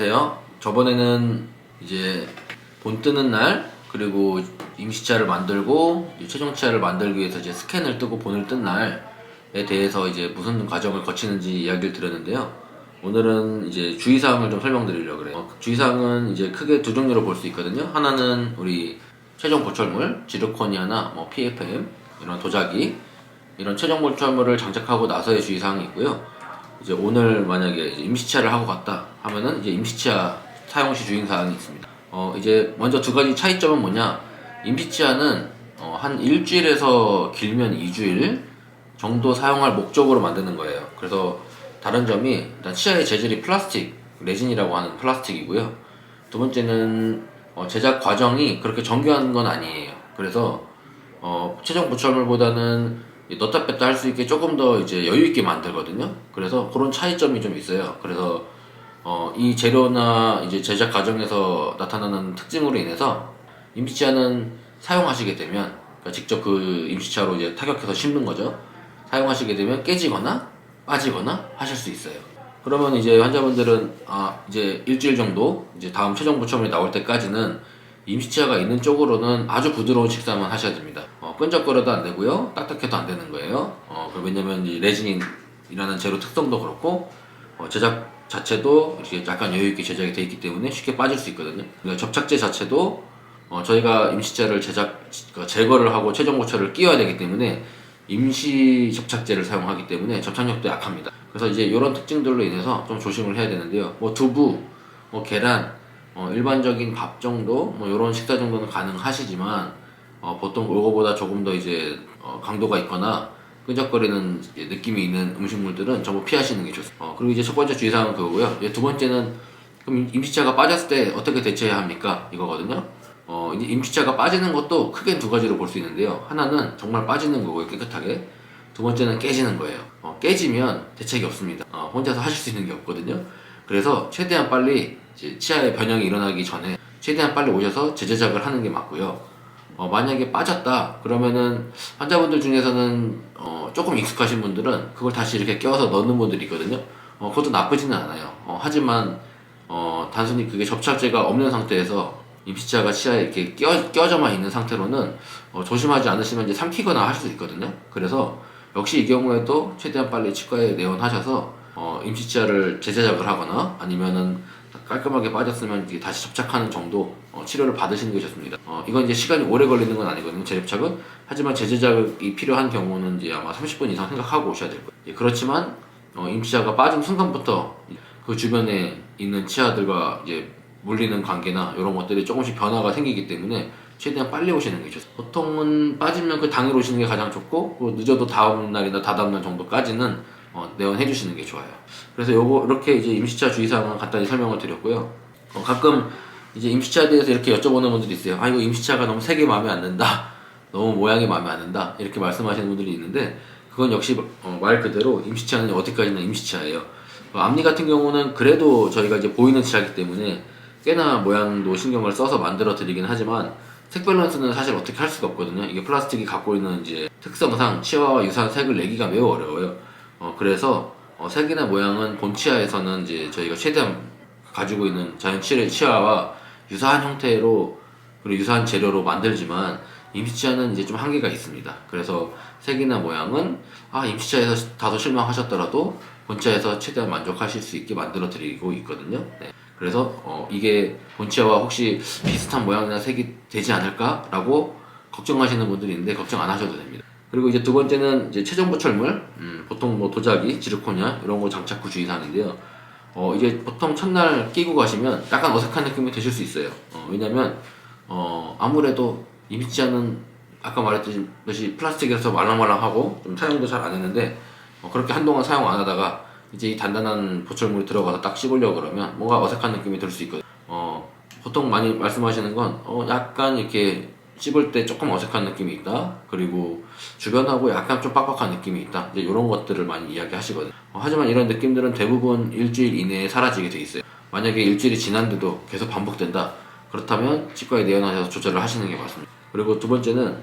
안녕하세요. 저번에는 이제 본 뜨는 날 그리고 임시치아를 만들고 최종 치아를 만들기 위해서 이제 스캔을 뜨고 본을 뜬 날에 대해서 이제 무슨 과정을 거치는지 이야기를 드렸는데요. 오늘은 이제 주의사항을 좀 설명드리려고 그래요. 주의사항은 이제 크게 두 종류로 볼 수 있거든요. 하나는 우리 최종 보철물, 지르코니아나 뭐 PFM 이런 도자기 이런 최종 보철물을 장착하고 나서의 주의사항이 있고요. 이제 오늘 만약에 이제 임시치아를 하고 갔다 하면은 이제 임시치아 사용 시 주의사항이 있습니다. 이제 먼저 두 가지 차이점은 뭐냐? 임시치아는 한 일주일에서 길면 2주일 정도 사용할 목적으로 만드는 거예요. 그래서 다른 점이 일단 치아의 재질이 플라스틱, 레진이라고 하는 플라스틱이고요. 두 번째는 제작 과정이 그렇게 정교한 건 아니에요. 그래서 최종 보철물보다는 넣다 뺐다 할 수 있게 조금 더 이제 여유 있게 만들거든요. 그래서 그런 차이점이 좀 있어요. 그래서 이 재료나 이제 제작 과정에서 나타나는 특징으로 인해서 임시치아는 사용하시게 되면 그러니까 직접 그 임시치아로 이제 타격해서 심는 거죠. 사용하시게 되면 깨지거나 빠지거나 하실 수 있어요. 그러면 이제 환자분들은 이제 일주일 정도 이제 다음 최종 보철물이 나올 때까지는 임시치아가 있는 쪽으로는 아주 부드러운 식사만 하셔야 됩니다. 끈적거려도 안 되고요, 딱딱해도 안 되는 거예요. 왜냐면 이 레진이라는 재료 특성도 그렇고 제작 자체도 이렇게 약간 여유 있게 제작이 되어 있기 때문에 쉽게 빠질 수 있거든요. 그러니까 접착제 자체도 저희가 임시치아를 제거를 하고 최종 보철을 끼워야 되기 때문에 임시 접착제를 사용하기 때문에 접착력도 약합니다. 그래서 이제 이런 특징들로 인해서 좀 조심을 해야 되는데요. 뭐 두부, 뭐 계란, 일반적인 밥 정도, 뭐 이런 식사 정도는 가능하시지만 보통 이거보다 조금 더 이제 강도가 있거나 끈적거리는 느낌이 있는 음식물들은 전부 피하시는 게 좋습니다. 그리고 이제 첫 번째 주의사항은 그거고요. 이제 두 번째는 그럼 임시치아가 빠졌을 때 어떻게 대처해야 합니까? 이거거든요. 이제 임시치아가 빠지는 것도 크게 두 가지로 볼 수 있는데요. 하나는 정말 빠지는 거고요, 깨끗하게. 두 번째는 깨지는 거예요. 깨지면 대책이 없습니다. 혼자서 하실 수 있는 게 없거든요. 그래서 최대한 빨리 이제 치아의 변형이 일어나기 전에 최대한 빨리 오셔서 재제작을 하는 게 맞고요. 만약에 빠졌다 그러면은 환자분들 중에서는 조금 익숙하신 분들은 그걸 다시 이렇게 껴서 넣는 분들이 있거든요. 그것도 나쁘지는 않아요. 하지만 단순히 그게 접착제가 없는 상태에서 임시치아가 치아에 이렇게 껴져만 있는 상태로는 조심하지 않으시면 이제 삼키거나 하실 수 있거든요. 그래서 역시 이 경우에도 최대한 빨리 치과에 내원하셔서 임시치아를 재제작을 하거나 아니면은 깔끔하게 빠졌으면 이제 다시 접착하는 정도 치료를 받으시는 게 좋습니다. 이건 이제 시간이 오래 걸리는 건 아니거든요, 재접착은. 하지만 재제작이 필요한 경우는 이제 아마 30분 이상 생각하고 오셔야 될 거예요. 그렇지만 임시치아가 빠진 순간부터 그 주변에 있는 치아들과 이제 물리는 관계나 이런 것들이 조금씩 변화가 생기기 때문에 최대한 빨리 오시는 게 좋습니다. 보통은 빠지면 그 당일 오시는 게 가장 좋고 늦어도 다음 날이나 다다음 날 정도까지는 내원해 주시는 게 좋아요. 그래서 이렇게 이제 임시치아 주의사항은 간단히 설명을 드렸고요. 가끔 이제 임시치아에 대해서 이렇게 여쭤보는 분들이 있어요. 이거 임시치아가 너무 색이 마음에 안 든다, 너무 모양이 마음에 안 든다, 이렇게 말씀하시는 분들이 있는데 그건 역시 말 그대로 임시치아는 어디까지나 임시치아예요. 앞니 같은 경우는 그래도 저희가 이제 보이는 치아이기 때문에 꽤나 모양도 신경을 써서 만들어 드리긴 하지만 색 밸런스는 사실 어떻게 할 수가 없거든요. 이게 플라스틱이 갖고 있는 이제 특성상 치아와 유사한 색을 내기가 매우 어려워요. 그래서 색이나 모양은 본 치아에서는 이제 저희가 최대한 가지고 있는 자연 치아와 유사한 형태로 그리고 유사한 재료로 만들지만 임시치아는 이제 좀 한계가 있습니다. 그래서 색이나 모양은 임시치아에서 다소 실망하셨더라도 본치아에서 최대한 만족하실 수 있게 만들어 드리고 있거든요. 네. 그래서 이게 본치아와 혹시 비슷한 모양이나 색이 되지 않을까 라고 걱정하시는 분들이 있는데 걱정 안 하셔도 됩니다. 그리고 이제 두 번째는 이제 최종 보철물, 보통 뭐 도자기, 지르코니아 이런 거 장착 후 주의사항인데요. 이제 보통 첫날 끼고 가시면 약간 어색한 느낌이 드실 수 있어요. 왜냐면 아무래도 임시치아는 아까 말했듯이 플라스틱이라서 말랑말랑하고 좀 사용도 잘 안 했는데 그렇게 한동안 사용 안 하다가 이제 이 단단한 보철물이 들어가서 딱 씹으려고 그러면 뭔가 어색한 느낌이 들 수 있거든요. 보통 많이 말씀하시는 건 약간 이렇게 씹을 때 조금 어색한 느낌이 있다, 그리고 주변하고 약간 좀 빡빡한 느낌이 있다, 이제 이런 것들을 많이 이야기하시거든요. 하지만 이런 느낌들은 대부분 일주일 이내에 사라지게 돼 있어요. 만약에 일주일이 지났는데도 계속 반복된다, 그렇다면 치과에 내원하셔서 조절을 하시는 게 맞습니다. 그리고 두 번째는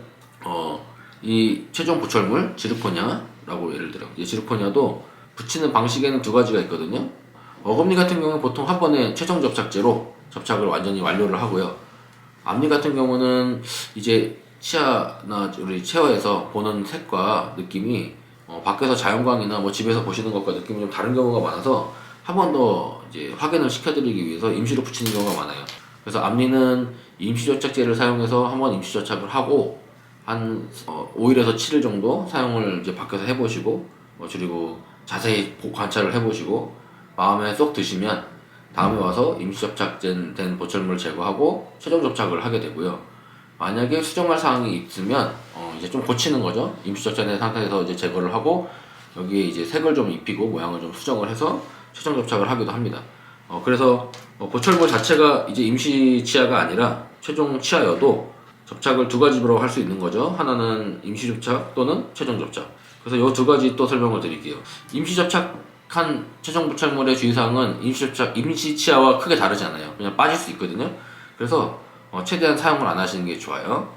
이 최종 보철물 지르코니아라고 예를 들어, 이 지르코니아도 붙이는 방식에는 두 가지가 있거든요. 어금니 같은 경우는 보통 한 번에 최종 접착제로 접착을 완전히 완료를 하고요. 앞니 같은 경우는 이제 치아나 우리 체어에서 보는 색과 느낌이 밖에서 자연광이나 뭐 집에서 보시는 것과 느낌이 좀 다른 경우가 많아서 한 번 더 이제 확인을 시켜드리기 위해서 임시로 붙이는 경우가 많아요. 그래서 앞니는 임시 접착제를 사용해서 한번 임시 접착을 하고 한 5일에서 7일 정도 사용을 이제 밖에서 해보시고 그리고 자세히 관찰을 해보시고 마음에 쏙 드시면 다음에 와서 임시 접착된 보철물을 제거하고 최종 접착을 하게 되고요. 만약에 수정할 사항이 있으면 이제 좀 고치는 거죠. 임시 접착된 상태에서 이제 제거를 하고 여기에 이제 색을 좀 입히고 모양을 좀 수정을 해서 최종 접착을 하기도 합니다. 그래서 보철물 자체가 이제 임시 치아가 아니라 최종 치아여도 접착을 두 가지로 할 수 있는 거죠. 하나는 임시 접착 또는 최종 접착. 그래서 이 두 가지 또 설명을 드릴게요. 임시 접착한 최종 보철물의 주의사항은 임시 치아와 크게 다르지 않아요. 그냥 빠질 수 있거든요. 그래서 최대한 사용을 안 하시는 게 좋아요.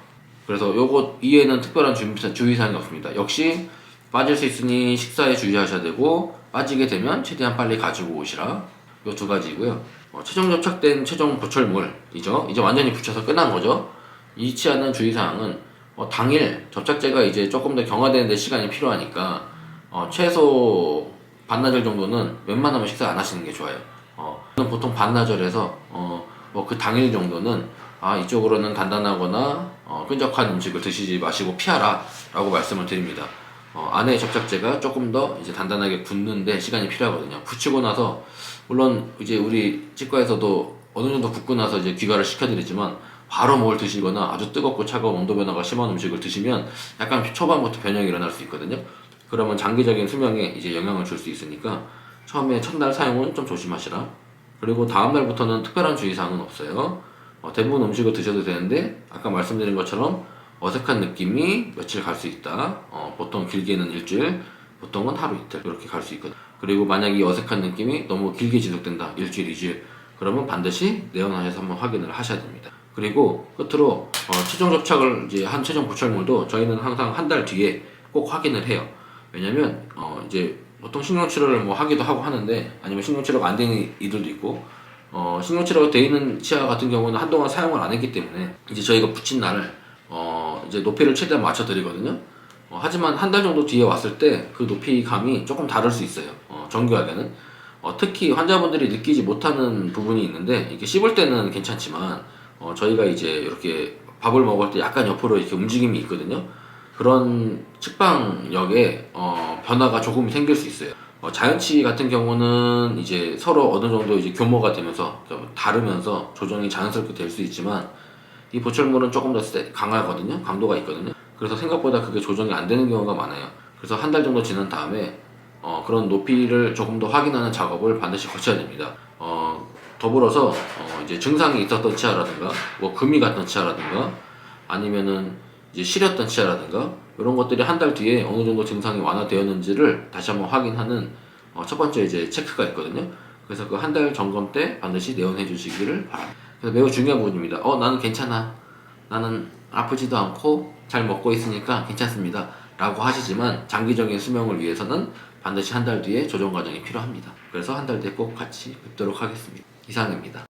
그래서 요거 이외에는 특별한 주의사항이 없습니다. 역시 빠질 수 있으니 식사에 주의하셔야 되고 빠지게 되면 최대한 빨리 가지고 오시라. 요 두 가지고요. 최종 접착된 최종 보철물이죠. 이제 완전히 붙여서 끝난 거죠. 이 치아는 주의사항은 당일 접착제가 이제 조금 더 경화되는데 시간이 필요하니까 최소 반나절 정도는 웬만하면 식사 안 하시는 게 좋아요. 보통 반나절에서 뭐 그 당일 정도는 이쪽으로는 단단하거나 끈적한 음식을 드시지 마시고 피하라 라고 말씀을 드립니다. 안에 접착제가 조금 더 이제 단단하게 굳는데 시간이 필요하거든요. 붙이고 나서 물론 이제 우리 치과에서도 어느 정도 굳고 나서 이제 귀가를 시켜드리지만 바로 뭘 드시거나 아주 뜨겁고 차가운 온도 변화가 심한 음식을 드시면 약간 초반부터 변형이 일어날 수 있거든요. 그러면 장기적인 수명에 이제 영향을 줄 수 있으니까 처음에 첫날 사용은 좀 조심하시라. 그리고 다음날부터는 특별한 주의사항은 없어요. 대부분 음식을 드셔도 되는데 아까 말씀드린 것처럼 어색한 느낌이 며칠 갈 수 있다. 보통 길게는 일주일, 보통은 하루 이틀 이렇게 갈 수 있거든요. 그리고 만약에 이 어색한 느낌이 너무 길게 지속된다. 일주일, 이주일. 그러면 반드시 내원하셔서 한번 확인을 하셔야 됩니다. 그리고 끝으로 최종 접착을 이제 한 최종 보철물도 저희는 항상 한 달 뒤에 꼭 확인을 해요. 왜냐면 이제 보통 신경치료를 뭐 하기도 하고 하는데 아니면 신경치료가 안 되는 이들도 있고 신경치료가 돼 있는 치아 같은 경우는 한동안 사용을 안 했기 때문에 이제 저희가 붙인 날을 이제 높이를 최대한 맞춰 드리거든요. 하지만 한 달 정도 뒤에 왔을 때 그 높이 감이 조금 다를 수 있어요. 정교하게는 특히 환자분들이 느끼지 못하는 부분이 있는데 이게 씹을 때는 괜찮지만 저희가 이제 이렇게 밥을 먹을 때 약간 옆으로 이렇게 움직임이 있거든요. 그런 측방역에 변화가 조금 생길 수 있어요. 자연치 같은 경우는 이제 서로 어느 정도 이제 교모가 되면서 다르면서 조정이 자연스럽게 될 수 있지만 이 보철물은 조금 더 강하거든요. 강도가 있거든요. 그래서 생각보다 그게 조정이 안 되는 경우가 많아요. 그래서 한 달 정도 지난 다음에 그런 높이를 조금 더 확인하는 작업을 반드시 거쳐야 됩니다. 더불어서 이제 증상이 있었던 치아라든가 뭐 금이 갔던 치아라든가 아니면은 이제 시렸던 치아라든가 이런 것들이 한 달 뒤에 어느 정도 증상이 완화되었는지를 다시 한번 확인하는 첫 번째 이제 체크가 있거든요. 그래서 그 한 달 점검 때 반드시 내원해 주시기를 바랍니다. 그래서 매우 중요한 부분입니다. 나는 괜찮아. 나는 아프지도 않고 잘 먹고 있으니까 괜찮습니다. 라고 하시지만 장기적인 수명을 위해서는 반드시 한 달 뒤에 조정 과정이 필요합니다. 그래서 한 달 뒤에 꼭 같이 뵙도록 하겠습니다. 이상입니다.